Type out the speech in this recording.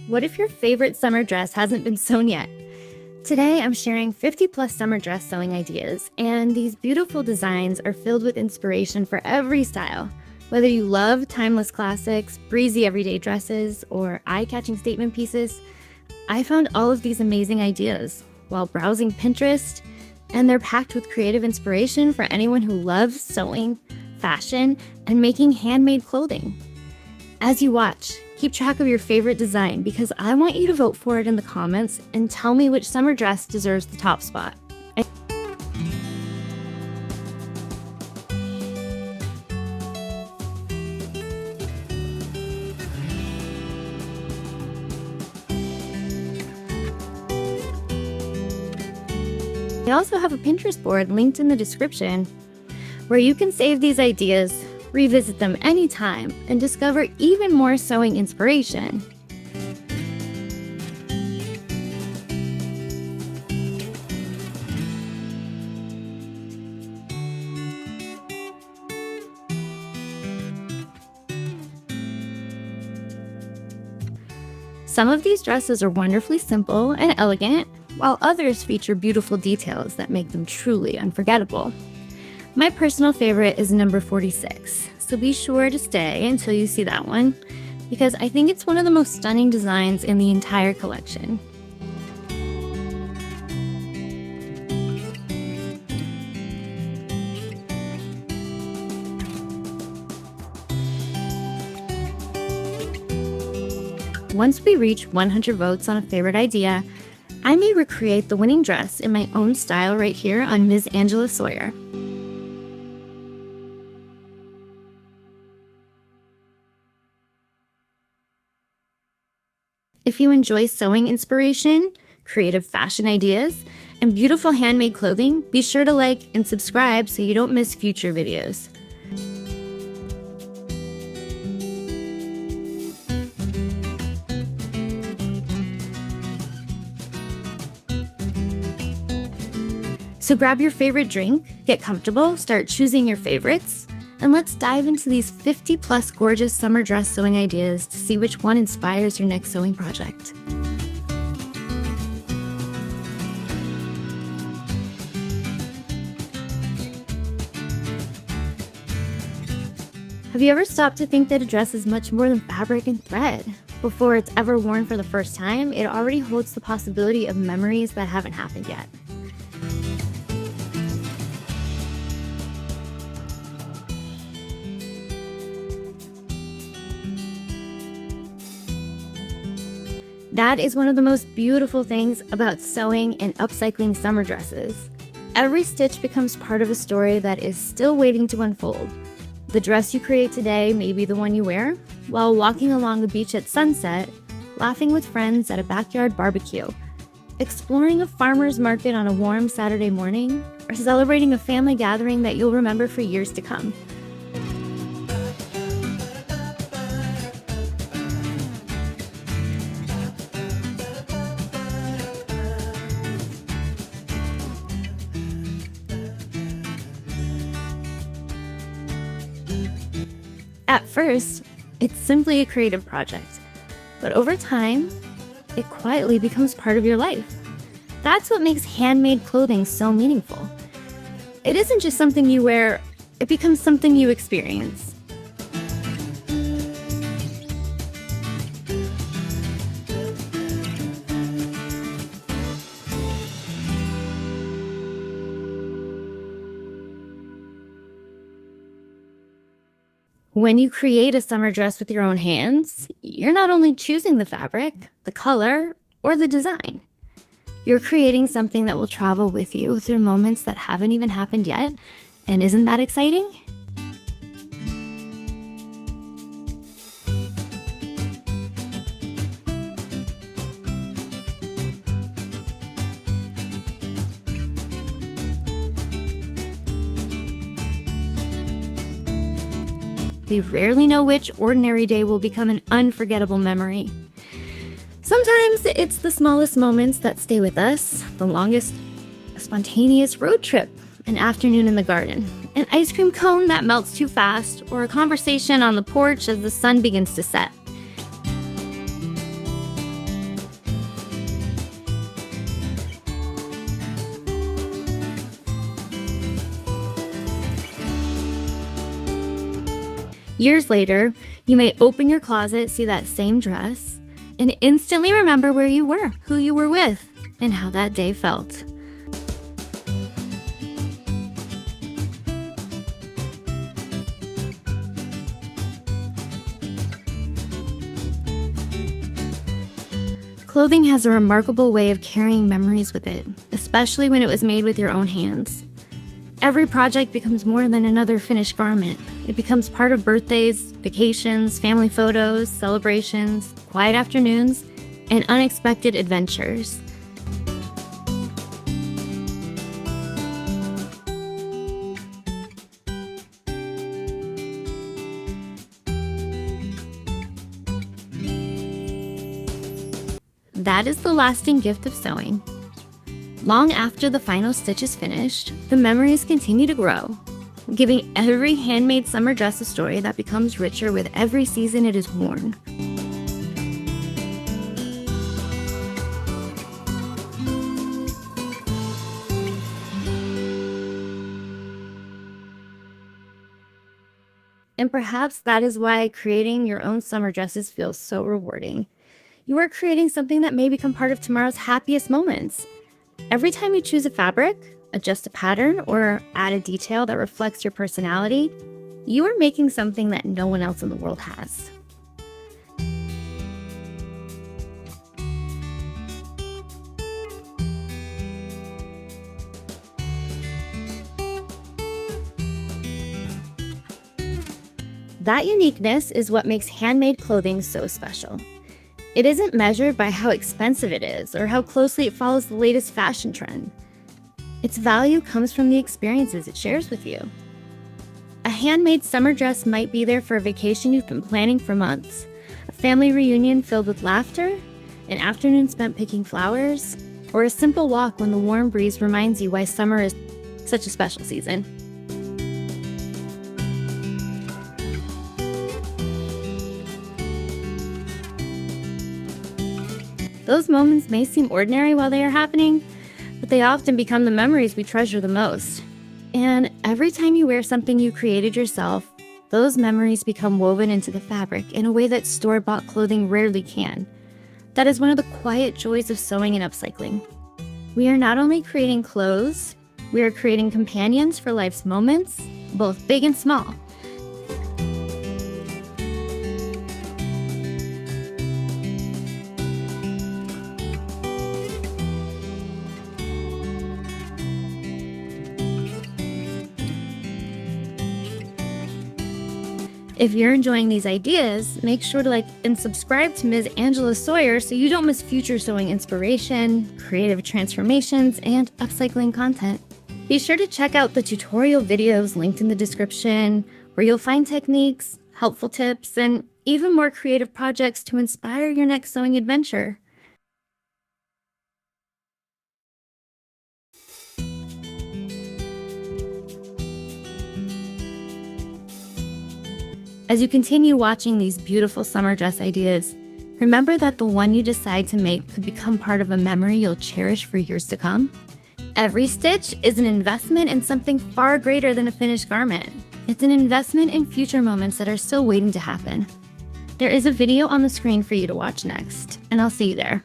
What if your favorite summer dress hasn't been sewn yet? Today, I'm sharing 50 plus summer dress sewing ideas, and these beautiful designs are filled with inspiration for every style. Whether you love timeless classics, breezy everyday dresses, or eye-catching statement pieces, I found all of these amazing ideas while browsing Pinterest, and they're packed with creative inspiration for anyone who loves sewing, fashion, and making handmade clothing. As you watch, keep track of your favorite design because I want you to vote for it in the comments and tell me which summer dress deserves the top spot. I also have a Pinterest board linked in the description where you can save these ideas, revisit them anytime, and discover even more sewing inspiration. Some of these dresses are wonderfully simple and elegant, while others feature beautiful details that make them truly unforgettable. My personal favorite is number 46, so be sure to stay until you see that one, because I think it's one of the most stunning designs in the entire collection. Once we reach 100 votes on a favorite idea, I may recreate the winning dress in my own style right here on Miz Angela Sawyer. If you enjoy sewing inspiration, creative fashion ideas, and beautiful handmade clothing, be sure to like and subscribe so you don't miss future videos. So grab your favorite drink, get comfortable, start choosing your favorites, and let's dive into these 50 plus gorgeous summer dress sewing ideas to see which one inspires your next sewing project. Have you ever stopped to think that a dress is much more than fabric and thread? Before it's ever worn for the first time, it already holds the possibility of memories that haven't happened yet. That is one of the most beautiful things about sewing and upcycling summer dresses. Every stitch becomes part of a story that is still waiting to unfold. The dress you create today may be the one you wear while walking along the beach at sunset, laughing with friends at a backyard barbecue, exploring a farmer's market on a warm Saturday morning, or celebrating a family gathering that you'll remember for years to come. At first, it's simply a creative project, but over time, it quietly becomes part of your life. That's what makes handmade clothing so meaningful. It isn't just something you wear, it becomes something you experience. When you create a summer dress with your own hands, you're not only choosing the fabric, the color, or the design. You're creating something that will travel with you through moments that haven't even happened yet. And isn't that exciting? We rarely know which ordinary day will become an unforgettable memory. Sometimes it's the smallest moments that stay with us, the longest, a spontaneous road trip, an afternoon in the garden, an ice cream cone that melts too fast, or a conversation on the porch as the sun begins to set. Years later, you may open your closet, see that same dress, and instantly remember where you were, who you were with, and how that day felt. Clothing has a remarkable way of carrying memories with it, especially when it was made with your own hands. Every project becomes more than another finished garment. It becomes part of birthdays, vacations, family photos, celebrations, quiet afternoons, and unexpected adventures. That is the lasting gift of sewing. Long after the final stitch is finished, the memories continue to grow, giving every handmade summer dress a story that becomes richer with every season it is worn. And perhaps that is why creating your own summer dresses feels so rewarding. You are creating something that may become part of tomorrow's happiest moments. Every time you choose a fabric, adjust a pattern, or add a detail that reflects your personality, you are making something that no one else in the world has. That uniqueness is what makes handmade clothing so special. It isn't measured by how expensive it is or how closely it follows the latest fashion trend. Its value comes from the experiences it shares with you. A handmade summer dress might be there for a vacation you've been planning for months, a family reunion filled with laughter, an afternoon spent picking flowers, or a simple walk when the warm breeze reminds you why summer is such a special season. Those moments may seem ordinary while they are happening, but they often become the memories we treasure the most. And every time you wear something you created yourself, those memories become woven into the fabric in a way that store-bought clothing rarely can. That is one of the quiet joys of sewing and upcycling. We are not only creating clothes, we are creating companions for life's moments, both big and small. If you're enjoying these ideas, make sure to like and subscribe to Miz Angela Sawyer so you don't miss future sewing inspiration, creative transformations, and upcycling content. Be sure to check out the tutorial videos linked in the description, where you'll find techniques, helpful tips, and even more creative projects to inspire your next sewing adventure. As you continue watching these beautiful summer dress ideas, remember that the one you decide to make could become part of a memory you'll cherish for years to come. Every stitch is an investment in something far greater than a finished garment. It's an investment in future moments that are still waiting to happen. There is a video on the screen for you to watch next, and I'll see you there.